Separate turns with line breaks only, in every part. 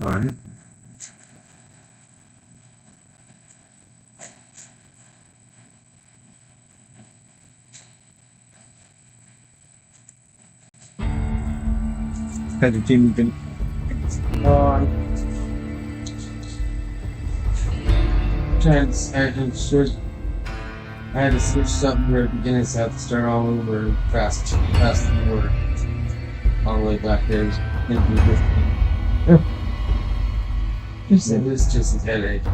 Alright. Had the team been on. I had to switch something here at the beginning, so I had to start all over fast forward. All the way back there. It's just a headache.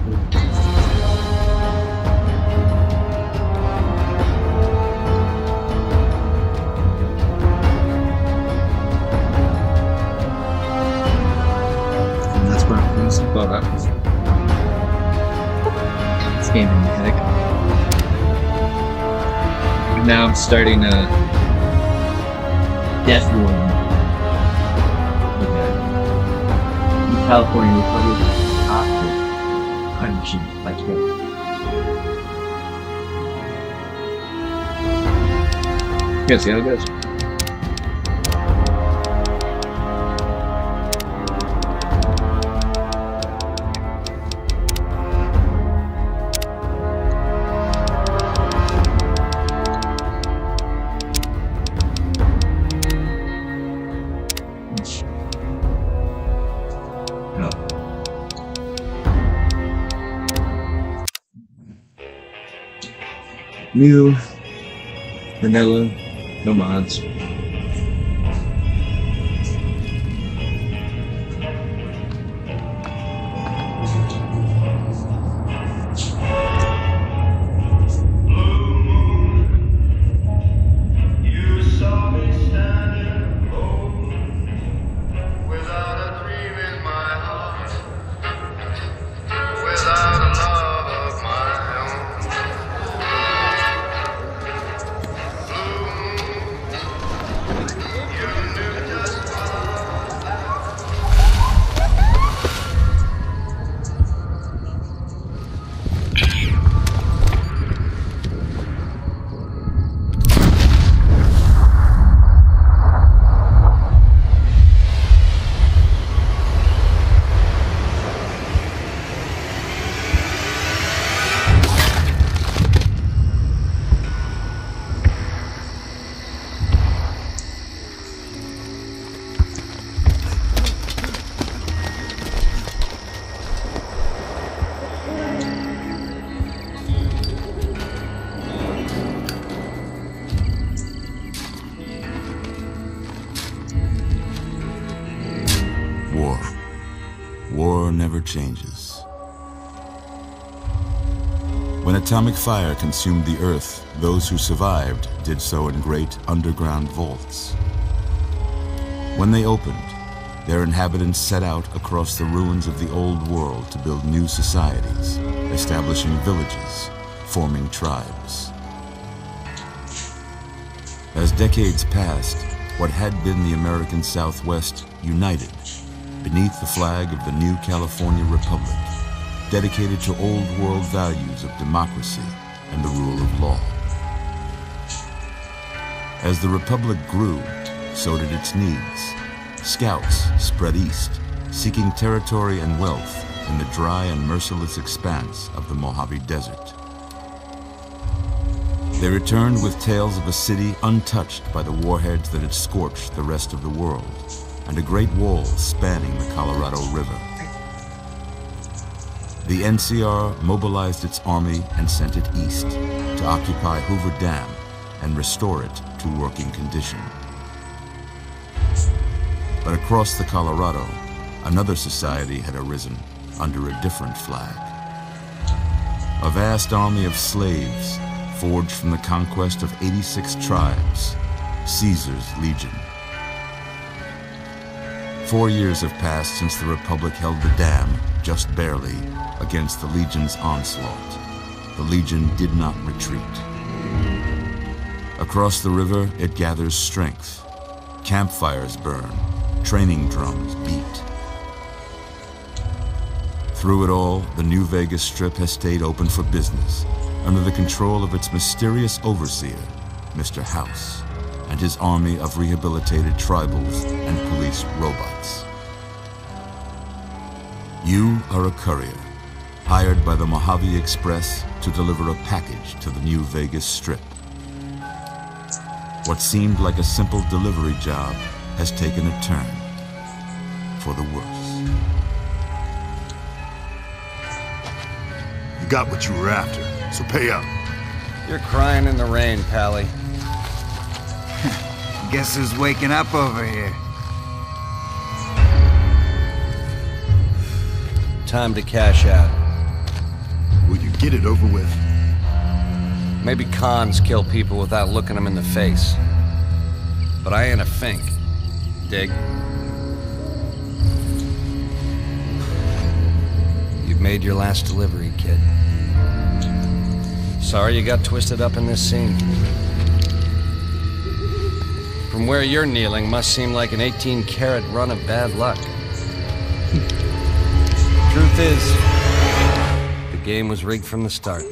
And that's where I'm feeling some butt up.
It's giving me a headache. Now I'm starting a death warning. In California, we probably have to crime machine like that.
Yeah, see how it goes. New, vanilla, no mods.
War never changes. When atomic fire consumed the earth, those who survived did so in great underground vaults. When they opened, their inhabitants set out across the ruins of the old world to build new societies, establishing villages, forming tribes. As decades passed, what had been the American Southwest united beneath the flag of the new California Republic, dedicated to old world values of democracy and the rule of law. As the Republic grew, so did its needs. Scouts spread east, seeking territory and wealth in the dry and merciless expanse of the Mojave Desert. They returned with tales of a city untouched by the warheads that had scorched the rest of the world, and a great wall spanning the Colorado River. The NCR mobilized its army and sent it east to occupy Hoover Dam and restore it to working condition. But across the Colorado, another society had arisen under a different flag. A vast army of slaves forged from the conquest of 86 tribes, Caesar's Legion. 4 years have passed since the Republic held the dam, just barely, against the Legion's onslaught. The Legion did not retreat. Across the river, it gathers strength. Campfires burn, training drums beat. Through it all, the New Vegas Strip has stayed open for business, under the control of its mysterious overseer, Mr. House, and his army of rehabilitated tribals and police robots. You are a courier, hired by the Mojave Express to deliver a package to the New Vegas Strip. What seemed like a simple delivery job has taken a turn for the worse.
You got what you were after, so pay up.
You're crying in the rain, Pally.
Guess who's waking up over here?
Time to cash out.
Will you get it over with?
Maybe cons kill people without looking them in the face. But I ain't a fink. Dig? You've made your last delivery, kid. Sorry you got twisted up in this scene. From where you're kneeling must seem like an 18-carat run of bad luck. Truth is, the game was rigged from the start.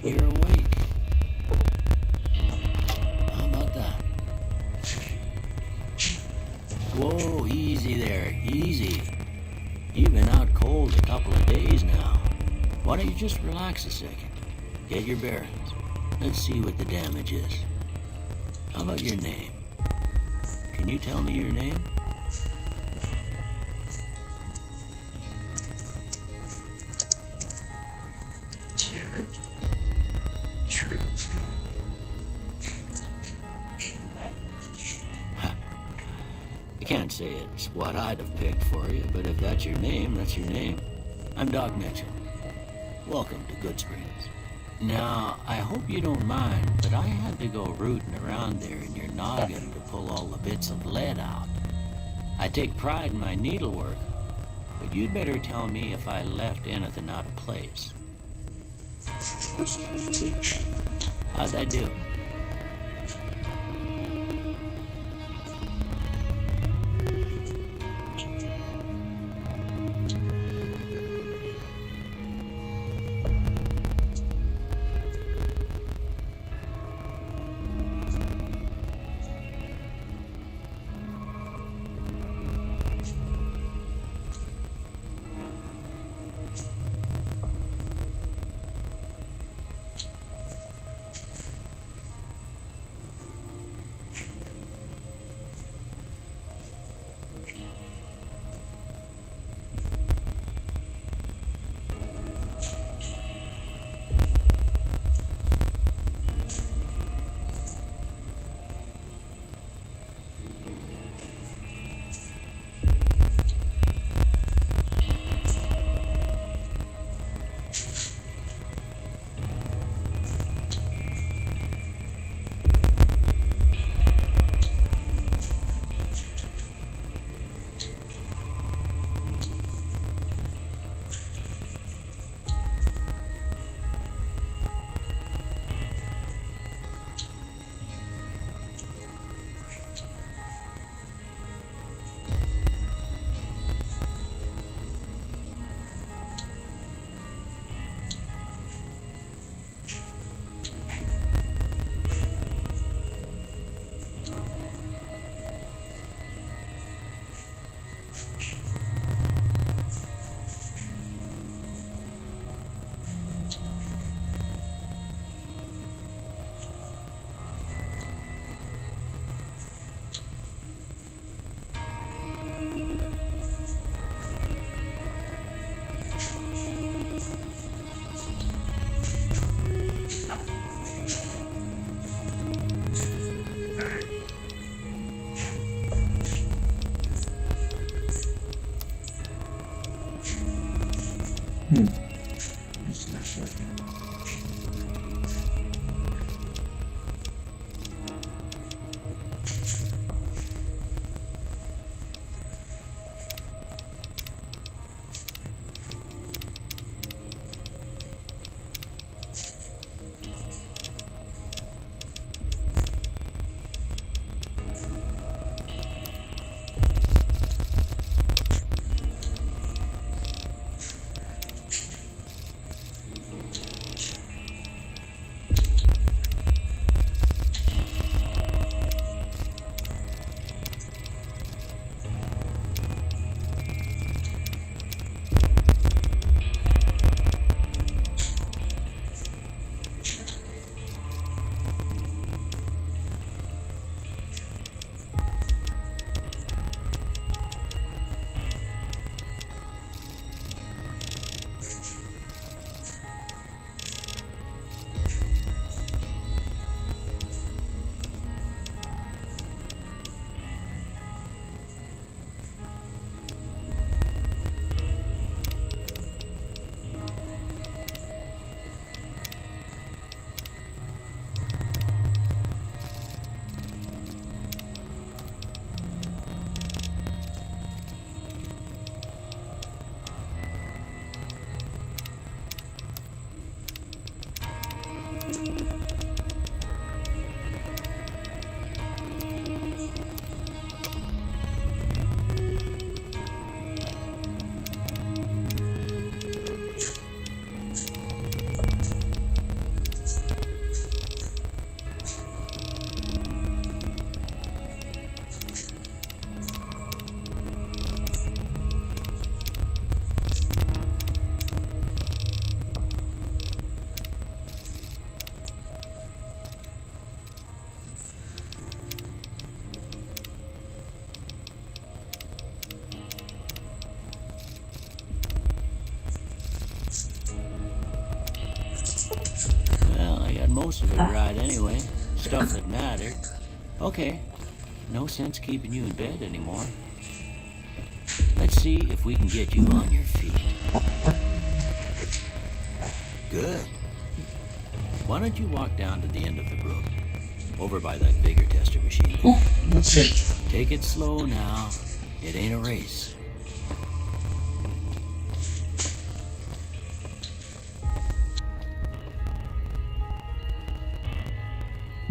You're awake. How about that? Whoa, easy there, easy. You've been out cold a couple of days now. Why don't you just relax a second? Get your bearings. Let's see what the damage is. How about your name? Can you tell me your name? I can't say it's what I'd have picked for you, but if that's your name, that's your name. I'm Doc Mitchell. Welcome to Good Springs. Now, I hope you don't mind, but I had to go rooting around there in your noggin to pull all the bits of lead out. I take pride in my needlework, but you'd better tell me if I left anything out of place. How'd I do? most of it right anyway. Stuff that mattered. Okay, no sense keeping you in bed anymore. Let's see if we can get you on your feet. Good. Why don't you walk down to the end of the room? Over by that vigor tester machine.
That's it.
Take it slow now. It ain't a race.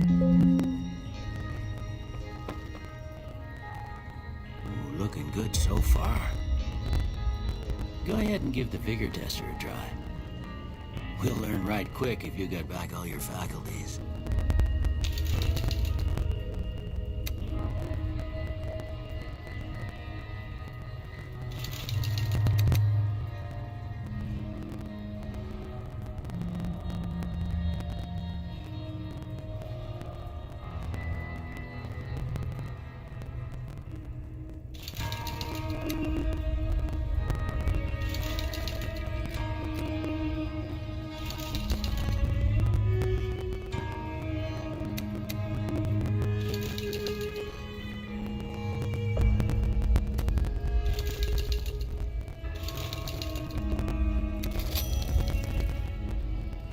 Ooh, looking good so far. Go ahead and give the vigor tester a try. We'll learn right quick if you get back all your faculties.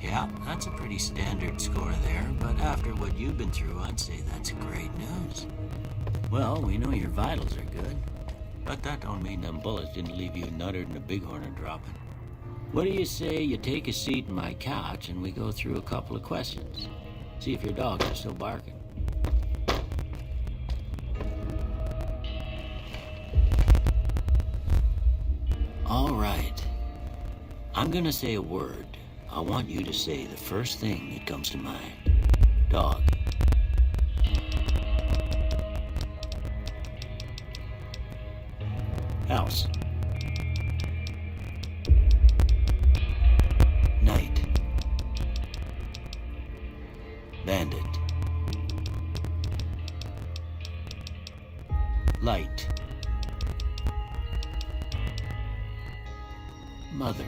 Yeah, that's a pretty standard score there, but after what you've been through, I'd say that's great news. Well, we know your vitals are good, but that don't mean them bullets didn't leave you nuttered and a bighorn are dropping. What do you say you take a seat in my couch and we go through a couple of questions? See if your dogs are still barking. All right. I'm gonna say a word. I want you to say the first thing that comes to mind. Dog. House. Night. Bandit. Light. Mother.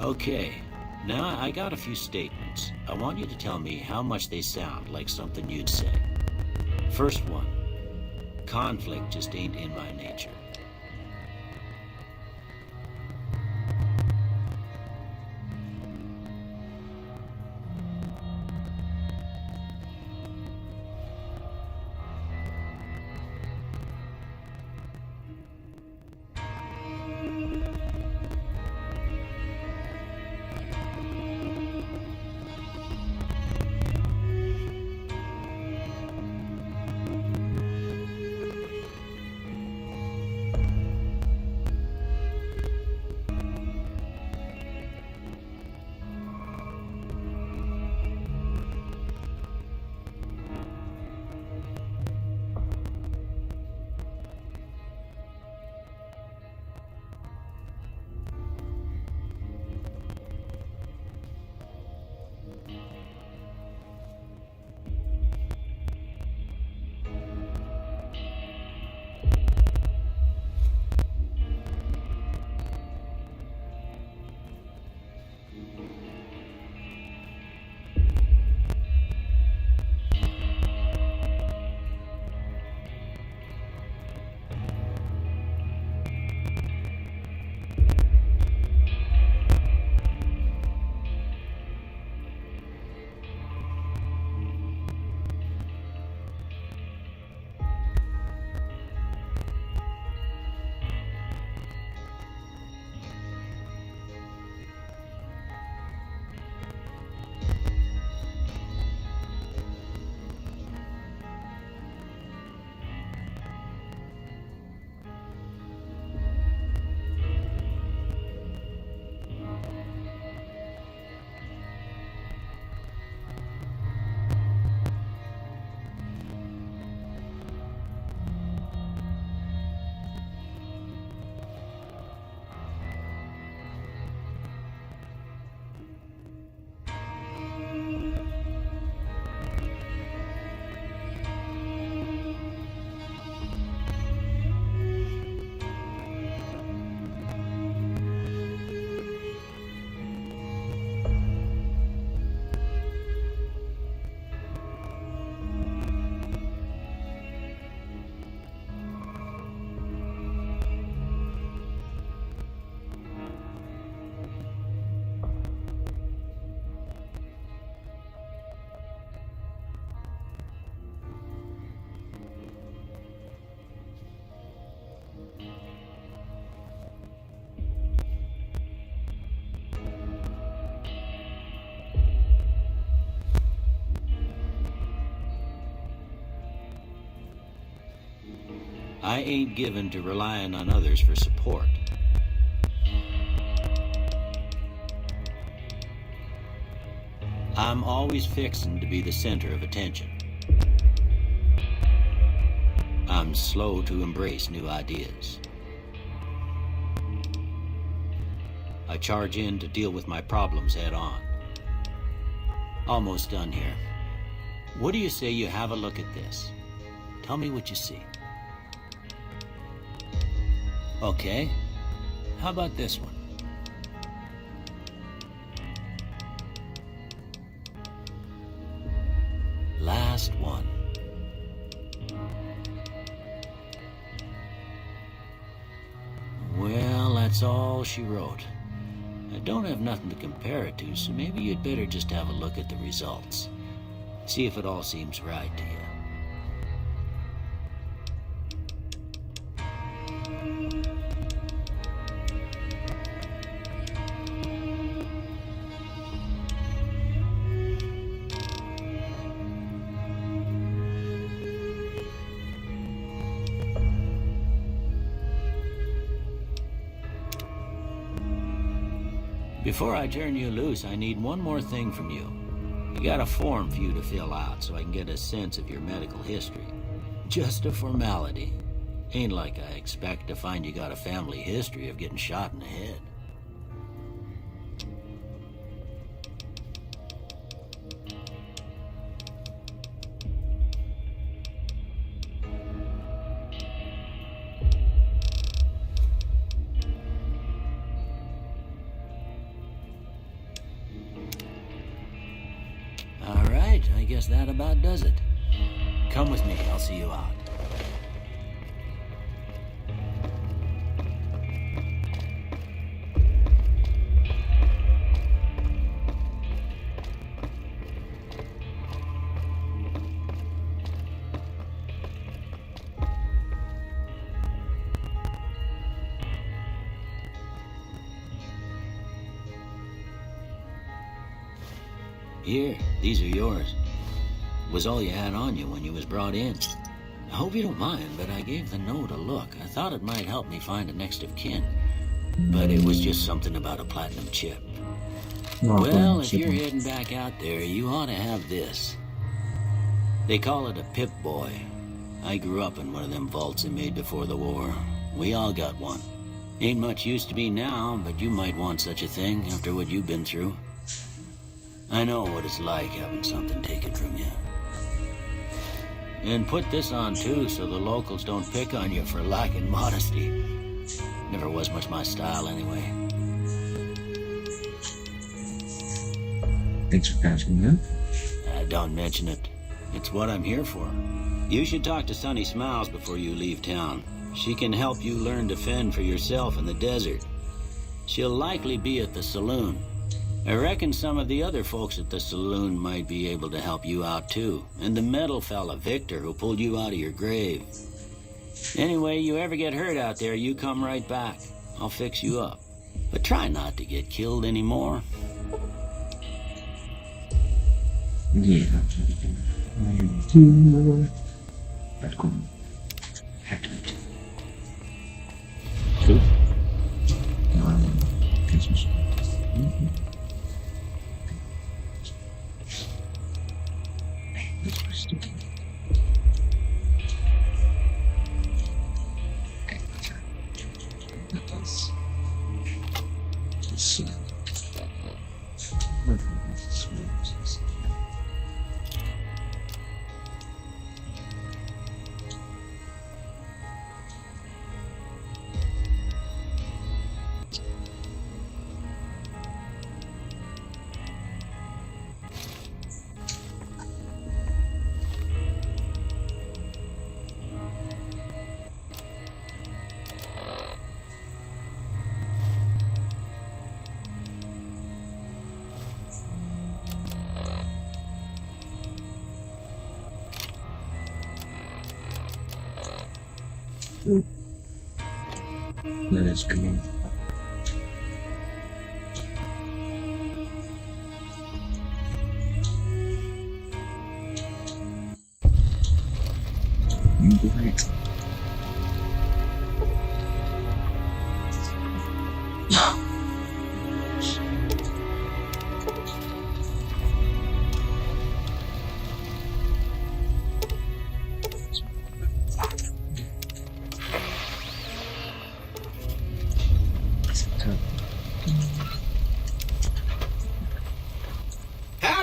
Okay, now I got a few statements. I want you to tell me how much they sound like something you'd say. First one, conflict just ain't in my nature. I ain't given to relying on others for support. I'm always fixing to be the center of attention. I'm slow to embrace new ideas. I charge in to deal with my problems head on. Almost done here. What do you say you have a look at this? Tell me what you see. Okay. How about this one? Last one. Well, that's all she wrote. I don't have nothing to compare it to, so maybe you'd better just have a look at the results. See if it all seems right to you. Before I turn you loose, I need one more thing from you. I got a form for you to fill out so I can get a sense of your medical history. Just a formality. Ain't like I expect to find you got a family history of getting shot in the head. I guess that about does it. Come with me, I'll see you out. Here, these are yours. Was all you had on you when you was brought in. I hope you don't mind, but I gave the note a look. I thought it might help me find a next of kin. But it was just something about a platinum chip. Well, if you're heading back out there, you ought to have this. They call it a Pip-Boy. I grew up in one of them vaults they made before the war. We all got one. Ain't much use to me now, but you might want such a thing after what you've been through. I know what it's like having something taken from you. And put this on too, so the locals don't pick on you for lacking modesty. Never was much my style anyway.
Thanks for asking that.
Don't mention it. It's what I'm here for. You should talk to Sunny Smiles before you leave town. She can help you learn to fend for yourself in the desert. She'll likely be at the saloon. I reckon some of the other folks at the saloon might be able to help you out too. And the metal fella, Victor, who pulled you out of your grave. Anyway, you ever get hurt out there, you come right back. I'll fix you up. But try not to get killed anymore.
Yeah. Cool. Christmas. That is cool. Great.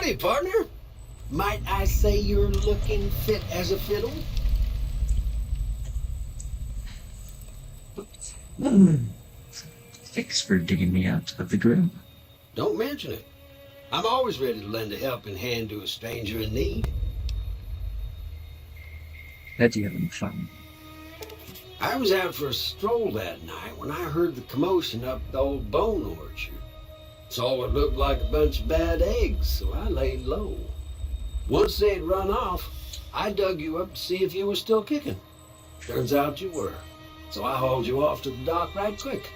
Howdy, partner. Might I say you're looking fit as a fiddle?
Thanks for digging me out of the grave.
Don't mention it. I'm always ready to lend a helping hand to a stranger in need.
Glad you're having fun.
I was out for a stroll that night when I heard the commotion up the old bone orchard. Saw what looked like a bunch of bad eggs, so I laid low. Once they'd run off, I dug you up to see if you were still kicking. Turns out you were, so I hauled you off to the dock right quick.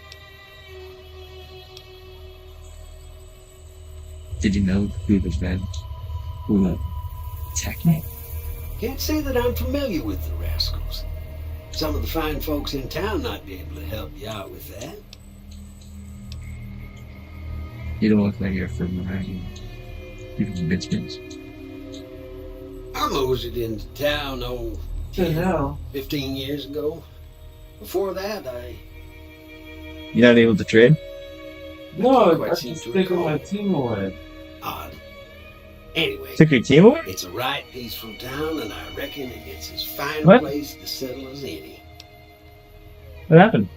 Did you know who the men who attacked me?
Can't say that I'm familiar with the rascals. Some of the fine folks in town might be able to help you out with that.
You don't look like you're from around. You're from Richmond.
I moseyed into town, 15 years ago. Before that,
You're not able to trade?
No,
Quite
I
seem
just
to
taking
recall.
my team away.
Odd. Anyway,
Took your team away?
it's a right peaceful town, and I reckon it's as fine a
What?
place to settle as any.
What happened?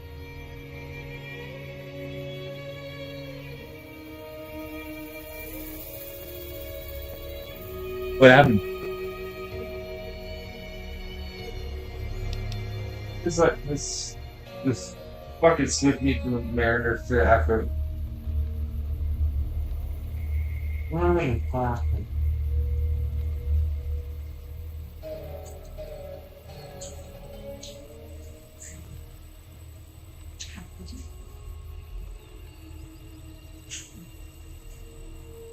What happened?
It's like this fucking slipped me from the Mariner to effort. Running fucking.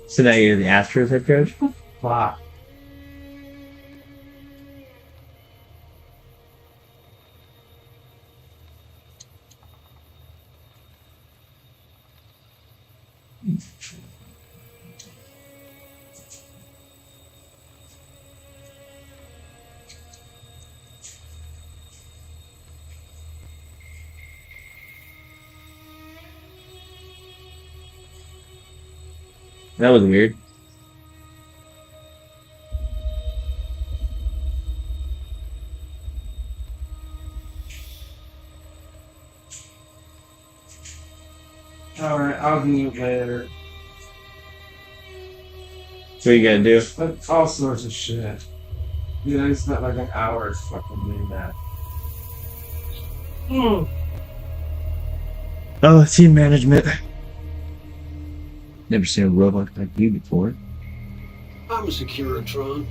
So now you're the Astros head coach?
Fuck.
That was weird.
Alright, I'll do it later.
So what you gotta do?
But all sorts of shit. Dude, I spent like an hour fucking doing that.
Oh, team management. Never seen a robot like you before.
I'm a Securitron.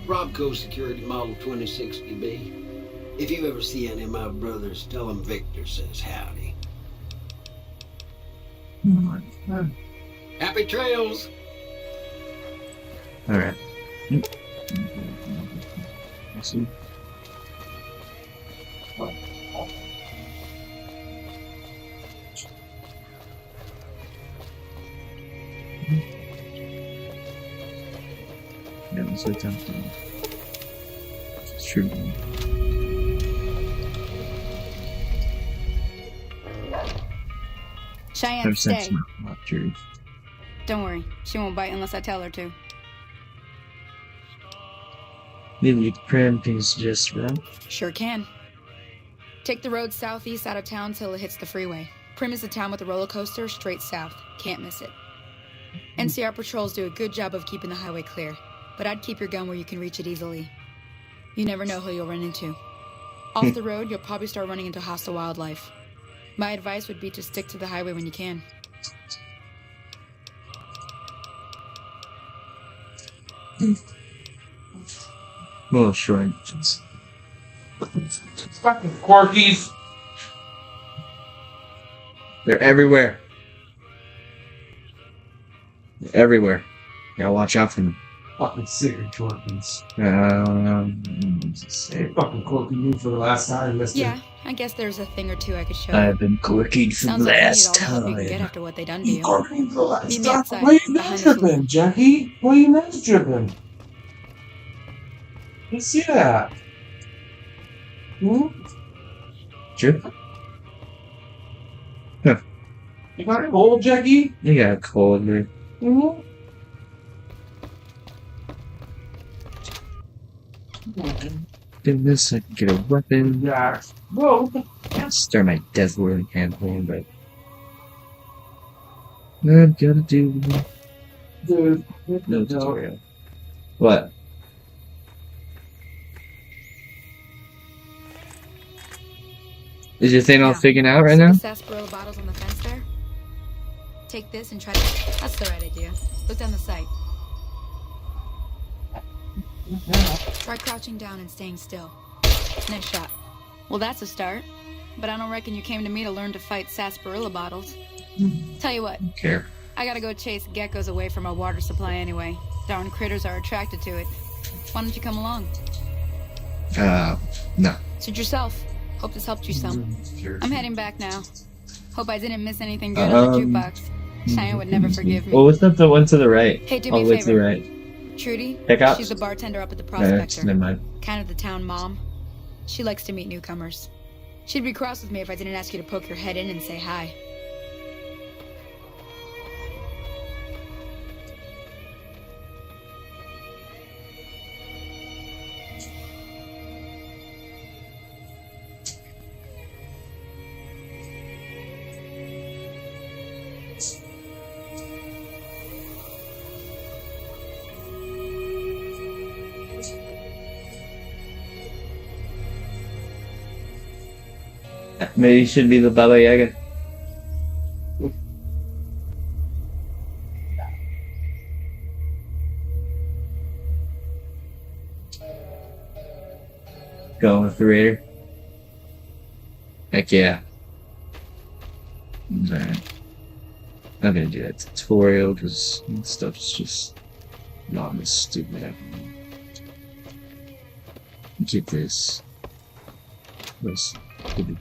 Robco Security Model 2060B. If you ever see any of my brothers, tell them Victor says howdy. Happy trails!
Alright. See. Yeah, I'm so tempted. It's true.
Cheyenne,
I've sent
stay.
some not true.
Don't worry. She won't bite unless I tell her to.
Maybe you can suggest for them.
Sure can. Take the road southeast out of town till it hits the freeway. Prim is the town with a roller coaster straight south. Can't miss it. NCR patrols do a good job of keeping the highway clear, but I'd keep your gun where you can reach it easily. You never know who you'll run into. Off the road, you'll probably start running into hostile wildlife. My advice would be to stick to the highway when you can.
Well, sure.
Fucking Corkies!
They're everywhere. They're everywhere. Gotta watch out for them.
Fucking cigarette Corkies.
Say,
Fucking Corky you for the last time, mister.
Yeah, I guess there's a thing or two I could show you.
I've been quirking for
Sounds
the
like you need
last
all the help you can get
time.
after what they done to you.
Corky for the last
Meet me
time.
outside,
Why are you
behind
nose
the
dripping, Jackie? Why are you nose dripping? Let's see that. Hmm?
Drip?
You got a cold, Jackie?
You got a cold, man.
Hmm?
Do this, I can get a weapon. Start my Death Warden campaign, but I'm gonna do no tutorial. What? Is your thing all figured out right
See
now?
the sarsaparilla bottles on the fence there? Take this and try to... That's the right idea. Look down the sight. Try crouching down and staying still. Nice shot. Well, that's a start. But I don't reckon you came to me to learn to fight sarsaparilla bottles. Tell you what,
Don't care.
I gotta go chase geckos away from our water supply anyway. Darn critters are attracted to it. Why don't you come along?
No.
Suit yourself. Hope this helped you some.
Sure.
I'm heading back now. Hope I didn't miss anything good on the jukebox. Cheyenne would never forgive me.
Well, what's up the one to the right?
Hey, do
All
me
the
a
way to the
favor.
right.
Trudy,
Pick up?
she's the bartender up at the
No,
Prospector.
never mind.
Kind of the town mom. She likes to meet newcomers. She'd be cross with me if I didn't ask you to poke your head in and say hi.
Maybe it should be the Baba Yaga. Going with the Raider. Heck yeah. Alright. I'm gonna do that tutorial because stuff's just not as stupid. Get this. Let's get it.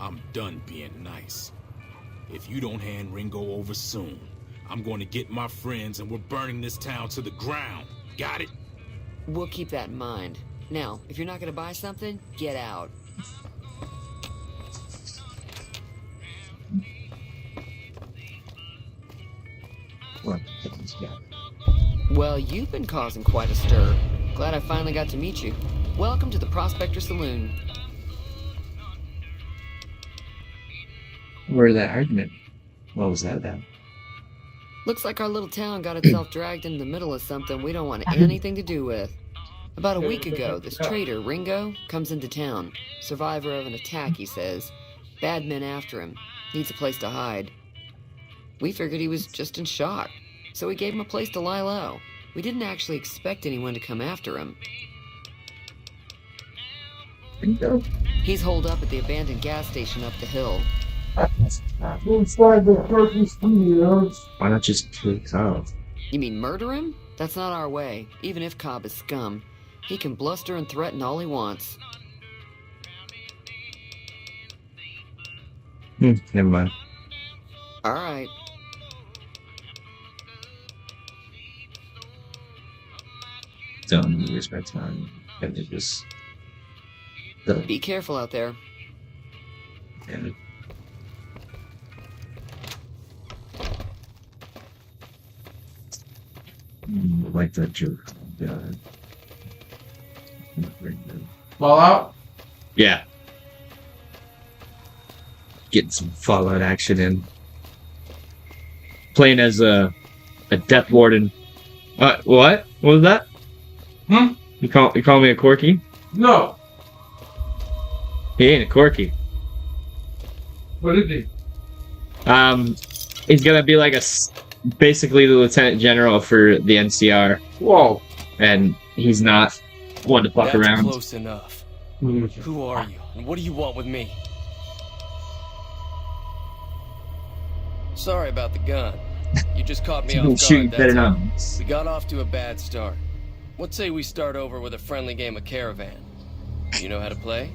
I'm done being nice. If you don't hand Ringo over soon, I'm going to get my friends and we're burning this town to the ground. Got it?
We'll keep that in mind. Now, if you're not going to buy something, get out.
What?
Well, you've been causing quite a stir. Glad I finally got to meet you. Welcome to the Prospector Saloon.
Where's that argument? What was that about?
Looks like our little town got itself dragged into the middle of something we don't want anything to do with. About a week ago, this traitor, Ringo, comes into town. Survivor of an attack, he says. Bad men after him. Needs a place to hide. We figured he was just in shock, so we gave him a place to lie low. We didn't actually expect anyone to come after him.
Ringo?
He's holed up at the abandoned gas station up the hill.
Why not just kill Cobb?
You mean murder him? That's not our way, even if Cobb is scum. He can bluster and threaten all he wants.
Never mind.
Alright.
Don't waste my time. And it just...
Be careful out there.
Damn it. I like that joke. Yeah.
Fallout?
Yeah. Getting some Fallout action in. Playing as a Death Warden. What? What was that? You call me a Corky?
No.
He ain't a Corky.
What is he?
He's gonna be like basically the Lieutenant General for the NCR.
Whoa.
And he's not one to fuck around.
Close enough. Who are you, and what do you want with me? Sorry about the gun. You just caught me off guard,
Shoot better
that's all.
not.
We got off to a bad start. Let's say we start over with a friendly game of Caravan. You know how to play?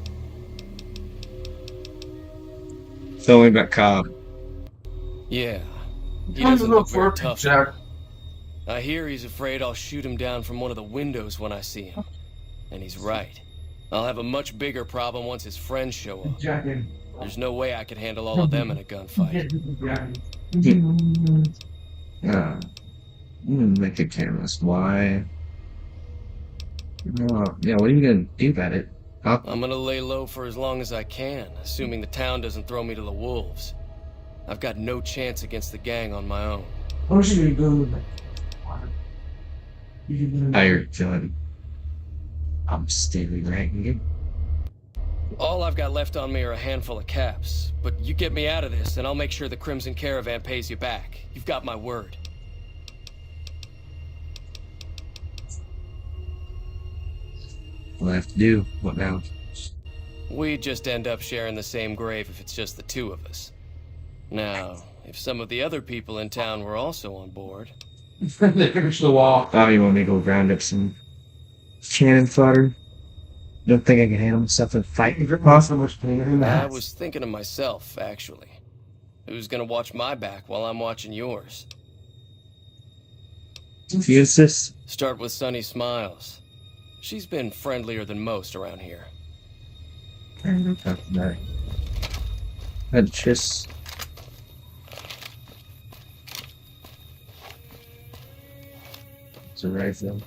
Tell me about Cobb.
Yeah. He
Time to
doesn't
look
look very
for
tough.
Jack.
I hear he's afraid I'll shoot him down from one of the windows when I see him. And he's right. I'll have a much bigger problem once his friends show up. There's no way I could handle all of them in a gunfight.
Make a canvas. Why? Yeah, what are you gonna do about it?
I'm gonna lay low for as long as I can, assuming the town doesn't throw me to the wolves. I've got no chance against the gang on my own.
What are you doing with it?
Tired, John. I'm stealing ranking.
All I've got left on me are a handful of caps, but you get me out of this and I'll make sure the Crimson Caravan pays you back. You've got my word.
What I have to do? What now?
We just end up sharing the same grave if it's just the two of us. Now, if some of the other people in town were also on board...
They finished the wall.
Oh, you want me to go round up some cannon fodder? Don't think I can handle myself in a fight?
So much pain.
I was thinking of myself, actually. Who's gonna watch my back while I'm watching yours?
You insist?
Start with Sunny Smiles. She's been friendlier than most around here.
That just... It's a rifle.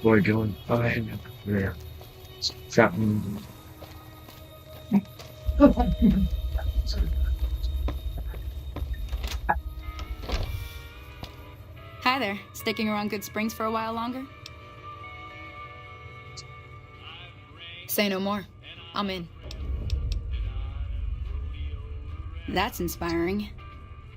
Boy, going fine. There. Shot me.
Hi there. Sticking around Good Springs for a while longer? Say no more. I'm in. That's inspiring.